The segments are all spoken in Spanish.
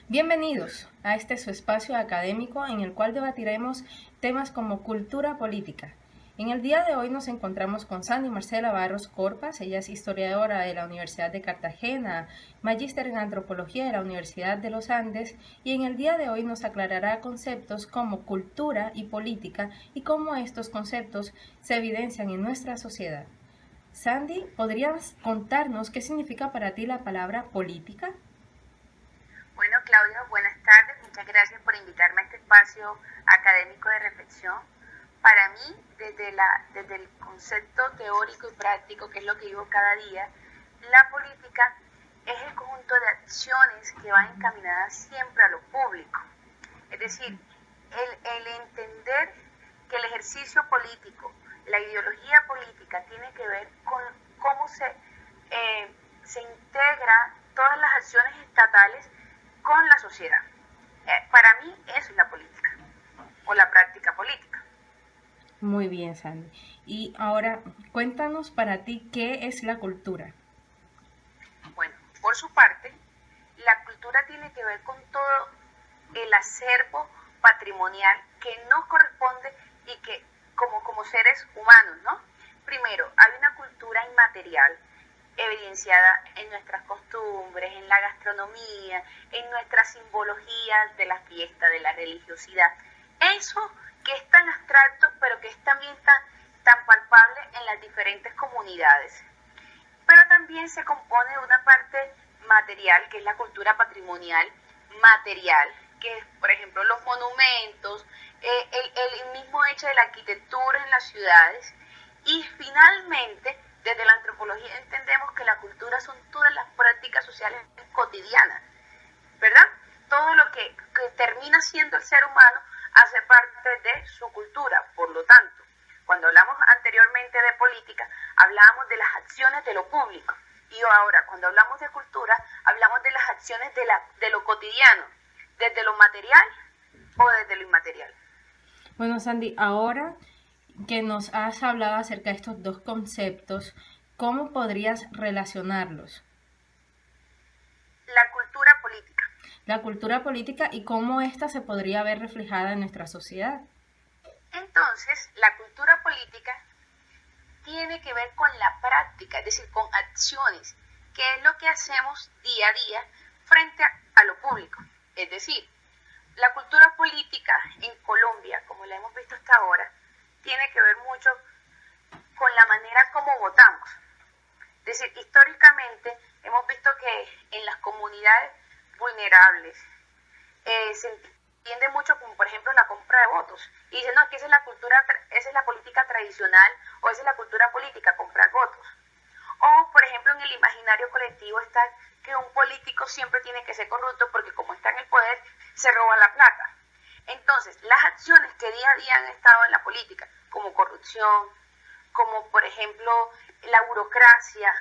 Bienvenidos a este su espacio académico en el cual debatiremos temas como cultura política. En el día de hoy nos encontramos con Sandy Marcela Barros Corpas, ella es historiadora de la Universidad de Cartagena, magíster en antropología de la Universidad de los Andes, y en el día de hoy nos aclarará conceptos como cultura y política y cómo estos conceptos se evidencian en nuestra sociedad. Sandy, ¿podrías contarnos qué significa para ti la palabra política? Bueno, Claudia, buenas tardes. Muchas gracias por invitarme a este espacio académico de reflexión. Para mí, desde el concepto teórico y práctico, que es lo que vivo cada día, la política es el conjunto de acciones que van encaminadas siempre a lo público. Es decir, el entender que el ejercicio político, la ideología política, tiene que ver con cómo se integra todas las acciones estatales con la sociedad. Para mí eso es la política o la práctica política. Muy bien, Sandy. Y ahora, cuéntanos para ti qué es la cultura. Bueno, por su parte, la cultura tiene que ver con todo el acervo patrimonial que nos corresponde y que como seres humanos, ¿no? Primero, hay una cultura inmaterial evidenciada en nuestras costumbres, en la gastronomía, en nuestra simbología de la fiesta, de la religiosidad. Eso que es tan abstracto, pero que es también tan palpable en las diferentes comunidades. Pero también se compone de una parte material, que es la cultura patrimonial material, que es, por ejemplo, los monumentos, el mismo hecho de la arquitectura en las ciudades. Y finalmente, desde la antropología entendemos que la cultura son todas las prácticas sociales cotidianas, ¿verdad? Todo lo que termina siendo el ser humano hace parte de su cultura. Por lo tanto, cuando hablamos anteriormente de política, hablábamos de las acciones de lo público. Y ahora, cuando hablamos de cultura, hablamos de las acciones de lo cotidiano, desde lo material o desde lo inmaterial. Bueno, Sandy, ahora que nos has hablado acerca de estos dos conceptos, ¿cómo podrías relacionarlos? La cultura política. La cultura política y cómo ésta se podría ver reflejada en nuestra sociedad. Entonces, la cultura política tiene que ver con la práctica, es decir, con acciones, que es lo que hacemos día a día frente a lo público. Es decir, la cultura política en Colombia, como la hemos visto hasta ahora, tiene que ver mucho con la manera como votamos. Es decir, históricamente hemos visto que en las comunidades vulnerables se entiende mucho como, por ejemplo, la compra de votos. Y dicen, no, es que esa es la cultura, esa es la política tradicional, o esa es la cultura política, comprar votos. O, por ejemplo, en el imaginario colectivo está que un político siempre tiene que ser corrupto porque como está en el poder, se roba la plata. Entonces, las acciones que día a día han estado en la política, como corrupción, como por ejemplo la burocracia,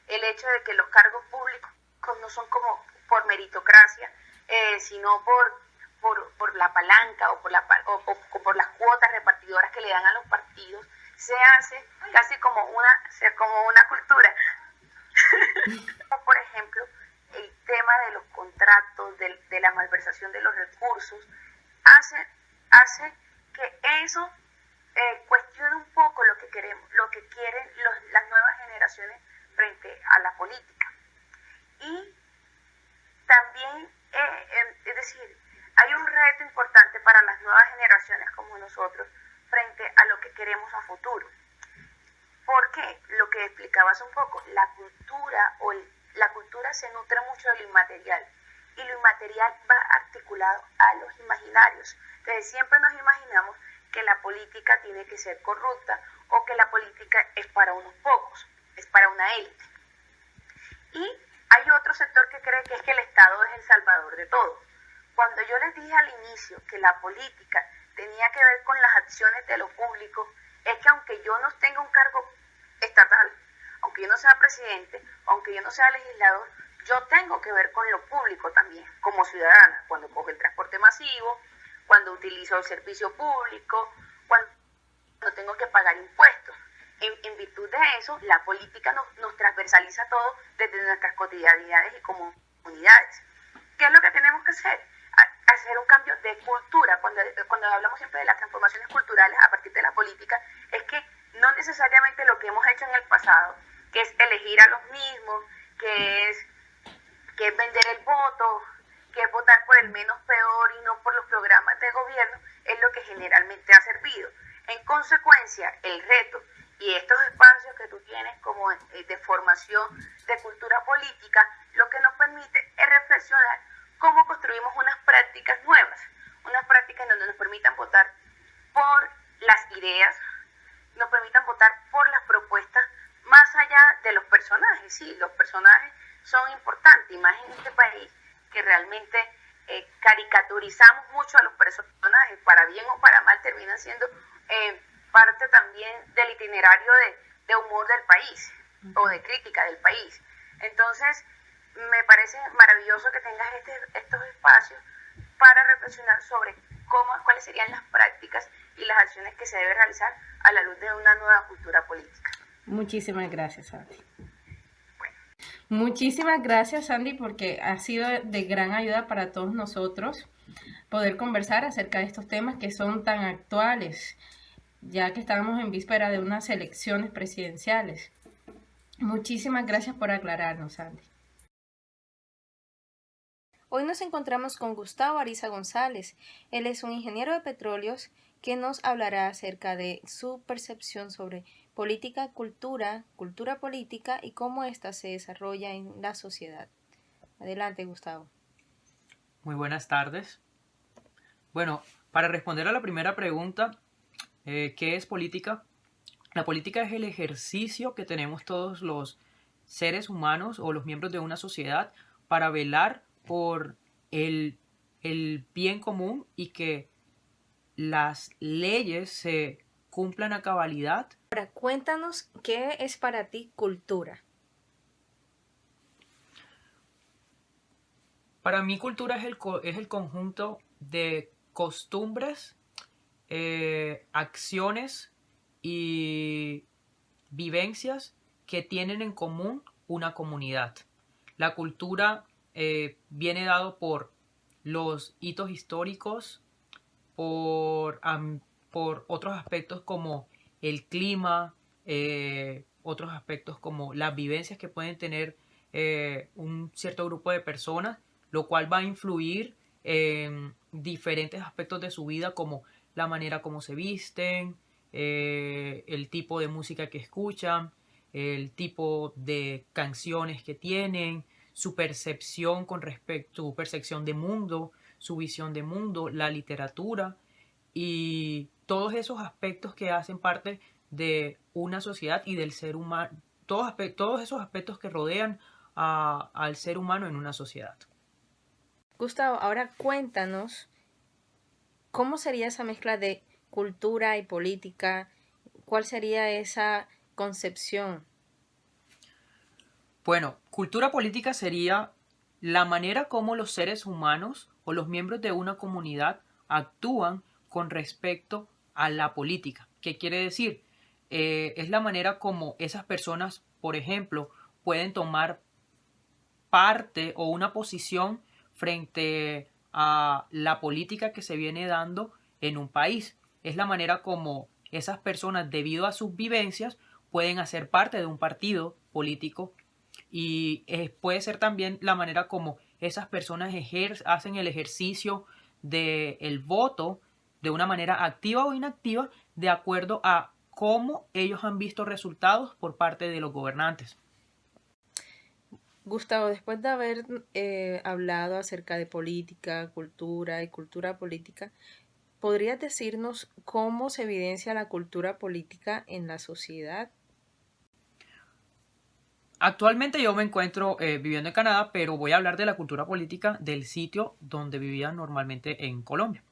el hecho de que los cargos públicos no son como por meritocracia, sino por la palanca o por las cuotas repartidoras que le dan a los partidos, se hace casi como una cultura. Por ejemplo, el tema de los contratos, de la malversación de los recursos, hace que eso cuestione un poco lo que queremos, lo que quieren las nuevas generaciones frente a la política. Y también, es decir, hay un reto importante para las nuevas generaciones como nosotros frente a lo que queremos a futuro. Porque lo que explicabas un poco, la cultura se nutre mucho de lo inmaterial y lo inmaterial va articulado a los imaginarios. Entonces siempre nos imaginamos que la política tiene que ser corrupta o que la política es para unos pocos, es para una élite. Y hay otro sector que cree que es que el Estado es el salvador de todo. Cuando yo les dije al inicio que la política tenía que ver con las acciones de lo público, es que aunque yo no tenga un cargo estatal, aunque yo no sea presidente, aunque yo no sea legislador, yo tengo que ver con lo público también, como ciudadana, cuando cojo el transporte masivo, cuando utilizo el servicio público, cuando tengo que pagar impuestos. En virtud de eso, la política nos transversaliza todo desde nuestras cotidianidades y comunidades. ¿qué es lo que tenemos que hacer? Hacer un cambio de cultura. Cuando hablamos siempre de las transformaciones culturales a partir de la política, es que no necesariamente lo que hemos hecho en el pasado, que es elegir a los mismos, que es vender el voto, que es votar por el menos peor y no por los programas de gobierno, es lo que generalmente ha servido. En consecuencia, el reto y estos espacios que tú tienes como de formación de cultura política, lo que nos permite es reflexionar cómo construimos unas prácticas nuevas, unas prácticas donde nos permitan votar por las ideas, nos permitan votar por las propuestas, más allá de los personajes. Sí, los personajes son importantes, y más en este país, que realmente caricaturizamos mucho a los personajes, para bien o para mal, terminan siendo parte también del itinerario de humor del país, o de crítica del país. Entonces, me parece maravilloso que tengas estos espacios para reflexionar sobre cuáles serían las prácticas y las acciones que se deben realizar a la luz de una nueva cultura política. Muchísimas gracias, Sandy. Bueno. Muchísimas gracias, Sandy, porque ha sido de gran ayuda para todos nosotros poder conversar acerca de estos temas que son tan actuales, ya que estábamos en víspera de unas elecciones presidenciales. Muchísimas gracias por aclararnos, Sandy. Hoy nos encontramos con Gustavo Ariza González. Él es un ingeniero de petróleos que nos hablará acerca de su percepción sobre política, cultura política y cómo ésta se desarrolla en la sociedad. Adelante, Gustavo. Muy buenas tardes. Bueno, para responder a la primera pregunta, ¿qué es política? La política es el ejercicio que tenemos todos los seres humanos o los miembros de una sociedad para velar por el bien común y que las leyes se cumplan a cabalidad. Ahora, cuéntanos qué es para ti cultura. Para mí cultura es el conjunto de costumbres, acciones y vivencias que tienen en común una comunidad. La cultura viene dado por los hitos históricos, por otros aspectos como el clima, otros aspectos como las vivencias que pueden tener un cierto grupo de personas, lo cual va a influir en diferentes aspectos de su vida, como la manera como se visten, el tipo de música que escuchan, el tipo de canciones que tienen, su percepción con respecto, su percepción de mundo, su visión de mundo, la literatura y todos esos aspectos que hacen parte de una sociedad y del ser humano, todos esos aspectos que rodean al ser humano en una sociedad. Gustavo, ahora cuéntanos cómo sería esa mezcla de cultura y política, cuál sería esa concepción. Bueno, cultura política sería la manera como los seres humanos o los miembros de una comunidad actúan con respecto a la política. ¿Qué quiere decir? Es la manera como esas personas, por ejemplo, pueden tomar parte o una posición frente a la política que se viene dando en un país. Es la manera como esas personas, debido a sus vivencias, pueden hacer parte de un partido político y puede ser también la manera como esas personas hacen el ejercicio del voto de una manera activa o inactiva de acuerdo a cómo ellos han visto resultados por parte de los gobernantes. Gustavo, después de haber hablado acerca de política, cultura y cultura política, ¿podrías decirnos cómo se evidencia la cultura política en la sociedad? Actualmente yo me encuentro viviendo en Canadá, pero voy a hablar de la cultura política del sitio donde vivía normalmente en Colombia.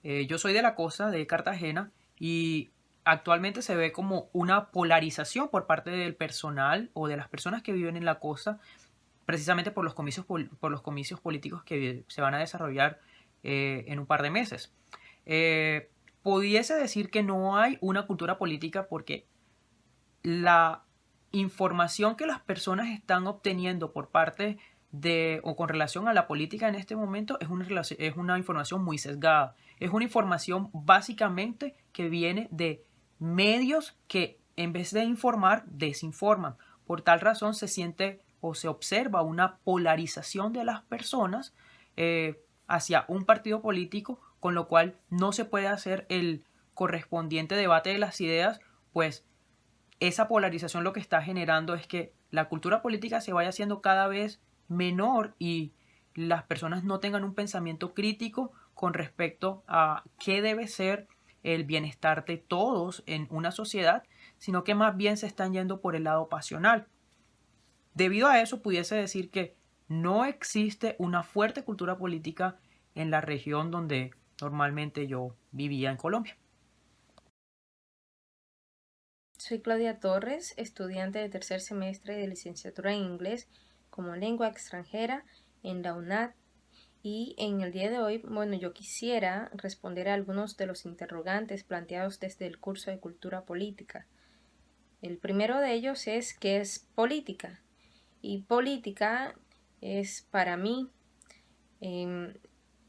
Yo soy de la costa de Cartagena y actualmente se ve como una polarización por parte del personal o de las personas que viven en la costa, precisamente por los comicios políticos que se van a desarrollar en un par de meses. Pudiese decir que no hay una cultura política porque la información que las personas están obteniendo por parte o con relación a la política en este momento es una información muy sesgada. Es una información básicamente que viene de medios que en vez de informar, desinforman. Por tal razón se siente o se observa una polarización de las personas hacia un partido político, con lo cual no se puede hacer el correspondiente debate de las ideas, pues esa polarización lo que está generando es que la cultura política se vaya haciendo cada vez menor y las personas no tengan un pensamiento crítico con respecto a qué debe ser el bienestar de todos en una sociedad, sino que más bien se están yendo por el lado pasional. Debido a eso, pudiese decir que no existe una fuerte cultura política en la región donde normalmente yo vivía en Colombia. Soy Claudia Torres, estudiante de tercer semestre de licenciatura en inglés como lengua extranjera en la UNAD, y en el día de hoy, yo quisiera responder a algunos de los interrogantes planteados desde el curso de Cultura Política. El primero de ellos es ¿qué es política? Y política es para mí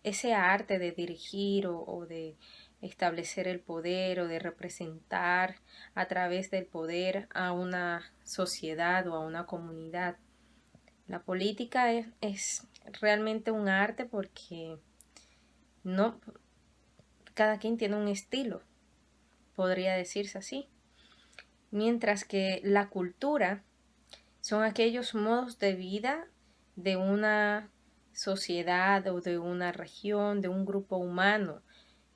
ese arte de dirigir o de establecer el poder o de representar a través del poder a una sociedad o a una comunidad. La política es realmente un arte porque no cada quien tiene un estilo, podría decirse así. Mientras que la cultura son aquellos modos de vida de una sociedad o de una región, de un grupo humano.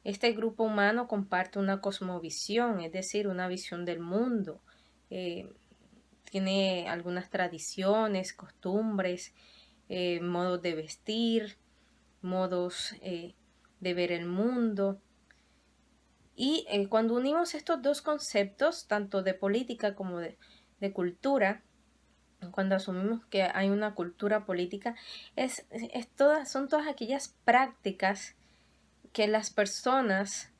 Este grupo humano comparte una cosmovisión, es decir, una visión del mundo. Tiene algunas tradiciones, costumbres, modos de vestir, modos de ver el mundo. Y cuando unimos estos dos conceptos, tanto de política como de cultura, cuando asumimos que hay una cultura política, son todas aquellas prácticas que las personas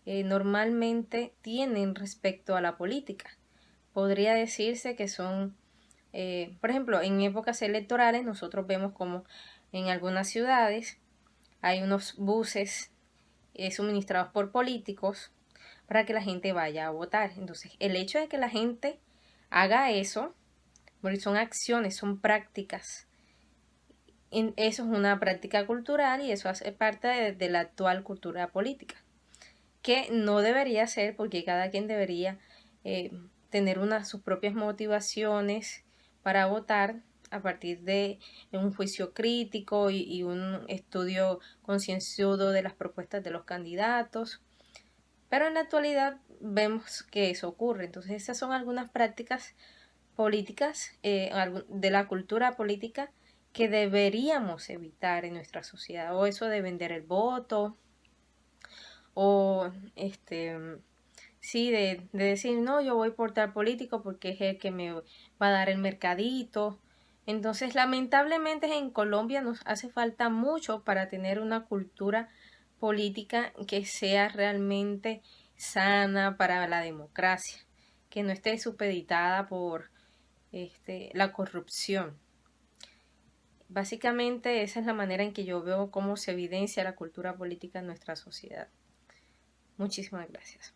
normalmente tienen respecto a la política. Podría decirse que son, por ejemplo, en épocas electorales nosotros vemos como en algunas ciudades hay unos buses suministrados por políticos para que la gente vaya a votar. Entonces, el hecho de que la gente haga eso, porque son acciones, son prácticas. Eso es una práctica cultural y eso hace parte de la actual cultura política, que no debería ser porque cada quien debería tener sus propias motivaciones para votar a partir de un juicio crítico y un estudio concienzudo de las propuestas de los candidatos. Pero en la actualidad vemos que eso ocurre. Entonces esas son algunas prácticas políticas de la cultura política que deberíamos evitar en nuestra sociedad, o eso de vender el voto, o de decir no, yo voy por tal político porque es el que me va a dar el mercadito. Entonces, lamentablemente en Colombia nos hace falta mucho para tener una cultura política que sea realmente sana para la democracia, que no esté supeditada por la corrupción. Básicamente esa es la manera en que yo veo cómo se evidencia la cultura política en nuestra sociedad. Muchísimas gracias.